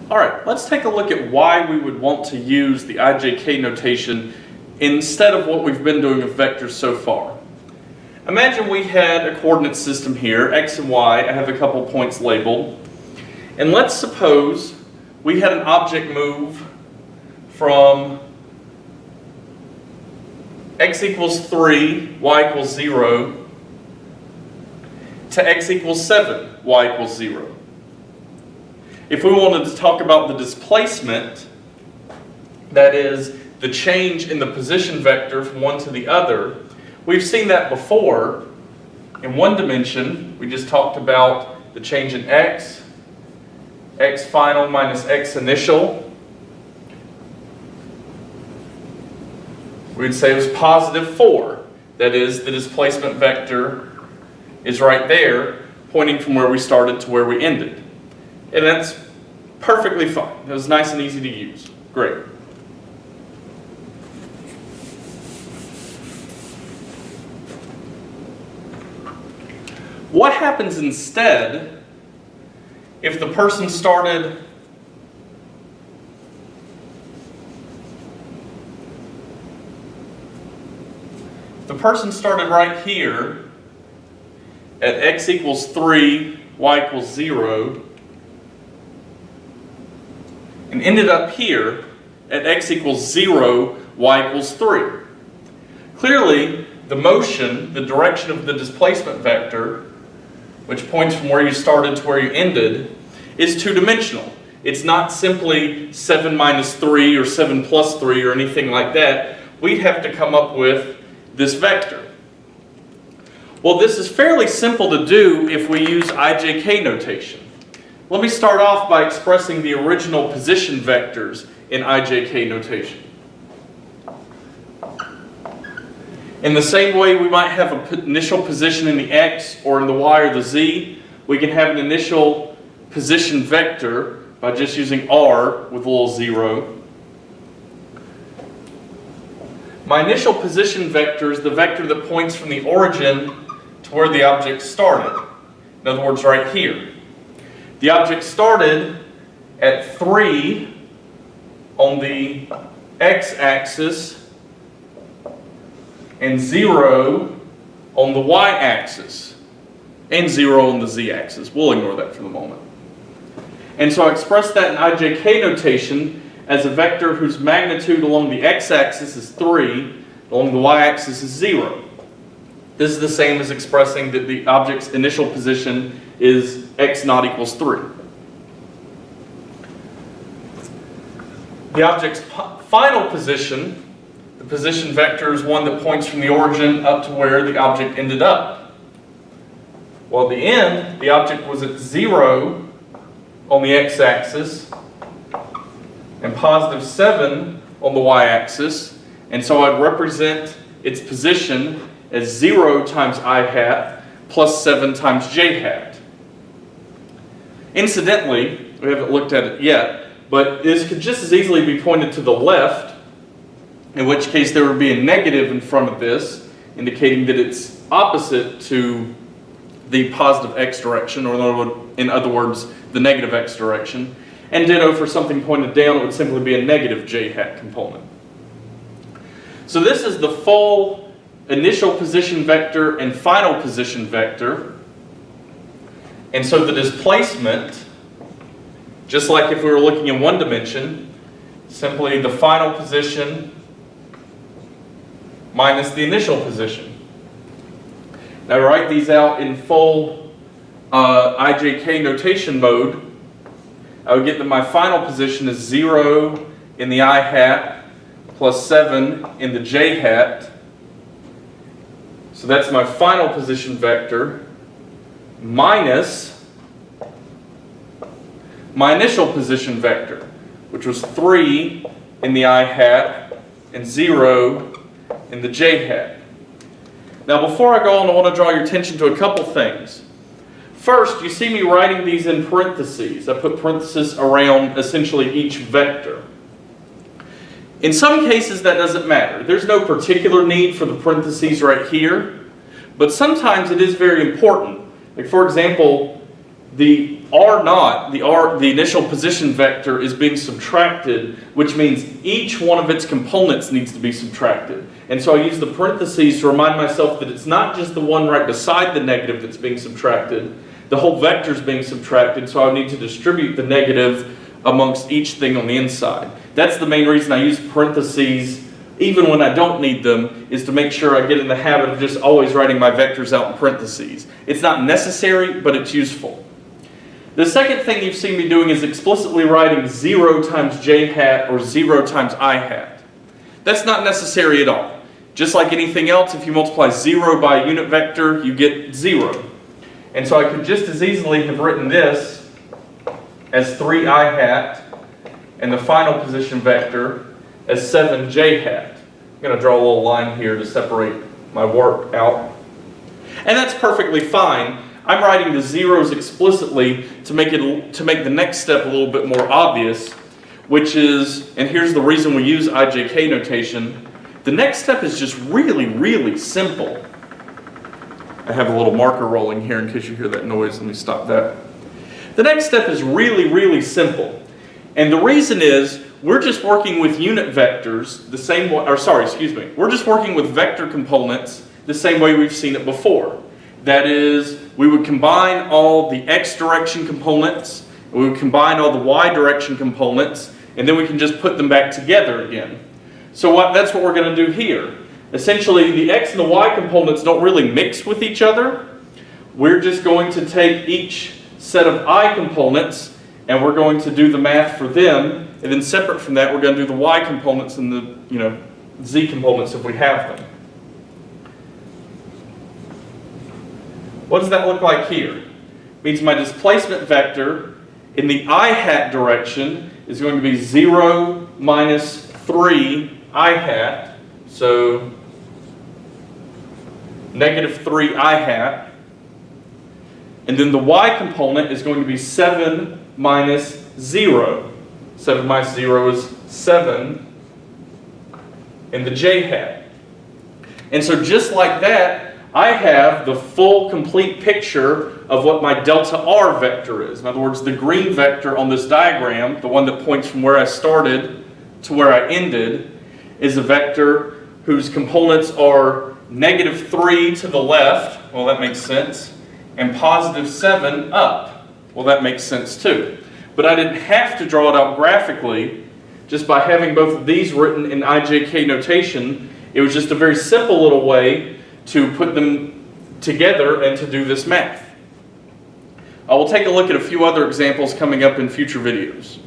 Alright, let's take a look at why we would want to use the IJK notation instead of what we've been doing with vectors so far. Imagine we had a coordinate system here, x and y. I have a couple points labeled. And let's suppose we had an object move from x equals 3, y equals 0, to x equals 7, y equals 0. If we wanted to talk about the displacement, that is, the change in the position vector from one to the other, we've seen that before. In one dimension, we just talked about the change in x, x final minus x initial. We'd say it was positive 4. That is, the displacement vector is right there, pointing from where we started to where we ended. And that's perfectly fine. It was nice and easy to use. Great. What happens instead if the person started right here at x equals 3, y equals 0, and ended up here at x equals 0, y equals 3. Clearly, the motion, the direction of the displacement vector, which points from where you started to where you ended, is two-dimensional. It's not simply 7 minus 3 or 7 plus 3 or anything like that. We'd have to come up with this vector. Well, this is fairly simple to do if we use IJK notation. Let me start off by expressing the original position vectors in IJK notation. In the same way we might have an initial position in the x or in the y or the z, we can have an initial position vector by just using r with a little 0. My initial position vector is the vector that points from the origin to where the object started. In other words, right here. The object started at 3 on the x-axis and 0 on the y-axis and 0 on the z-axis. We'll ignore that for the moment. And so I express that in IJK notation as a vector whose magnitude along the x-axis is 3, along the y-axis is 0. This is the same as expressing that the object's initial position is x naught equals 3. The object's final position, the position vector, is one that points from the origin up to where the object ended up. Well, at the end, the object was at 0 on the x-axis and positive 7 on the y-axis, and so I'd represent its position as 0 times I hat plus 7 times j hat. Incidentally, we haven't looked at it yet, but this could just as easily be pointed to the left, in which case there would be a negative in front of this, indicating that it's opposite to the positive x direction, or in other words, the negative x direction. And ditto for something pointed down, it would simply be a negative j hat component. So this is the full initial position vector and final position vector. And so the displacement, just like if we were looking in one dimension, simply the final position minus the initial position. Now to write these out in full IJK notation mode, I would get that my final position is 0 in the I hat plus 7 in the j hat. So that's my final position vector minus my initial position vector, which was 3 in the I hat and 0 in the j hat. Now before I go on, I want to draw your attention to a couple things. First, you see me writing these in parentheses. I put parentheses around essentially each vector. In some cases that doesn't matter. There's no particular need for the parentheses right here, but sometimes it is very important. Like for example, the R0, the initial position vector, is being subtracted, which means each one of its components needs to be subtracted. And so I use the parentheses to remind myself that it's not just the one right beside the negative that's being subtracted. The whole vector is being subtracted, so I need to distribute the negative amongst each thing on the inside. That's the main reason I use parentheses even when I don't need them, is to make sure I get in the habit of just always writing my vectors out in parentheses. It's not necessary, but it's useful. The second thing you've seen me doing is explicitly writing 0 times j hat or 0 times I hat. That's not necessary at all. Just like anything else, if you multiply 0 by a unit vector, you get 0. And so I could just as easily have written this as 3i hat and the final position vector as 7j hat. I'm going to draw a little line here to separate my work out. And that's perfectly fine. I'm writing the zeros explicitly to make the next step a little bit more obvious, which is, and here's the reason we use IJK notation, the next step is just really, really simple. I have a little marker rolling here in case you hear that noise. Let me stop that. The next step is really, really simple. And the reason is, we're just working with unit vectors the same way, we're just working with vector components the same way we've seen it before. That is, we would combine all the x direction components, we would combine all the y direction components, and then we can just put them back together again. So that's what we're going to do here. Essentially, the x and the y components don't really mix with each other. We're just going to take each set of I components and we're going to do the math for them, and then separate from that, we're going to do the y components and the z components if we have them. What does that look like here? It means my displacement vector in the I hat direction is going to be 0 minus 3 I hat, so negative 3 I hat. And then the y component is going to be 7 minus 0. 7 minus 0 is 7 in the j hat. And so just like that, I have the full, complete picture of what my delta r vector is. In other words, the green vector on this diagram, the one that points from where I started to where I ended, is a vector whose components are negative 3 to the left, well that makes sense, and positive 7 up. Well, that makes sense too. But I didn't have to draw it out graphically just by having both of these written in IJK notation. It was just a very simple little way to put them together and to do this math. I will take a look at a few other examples coming up in future videos.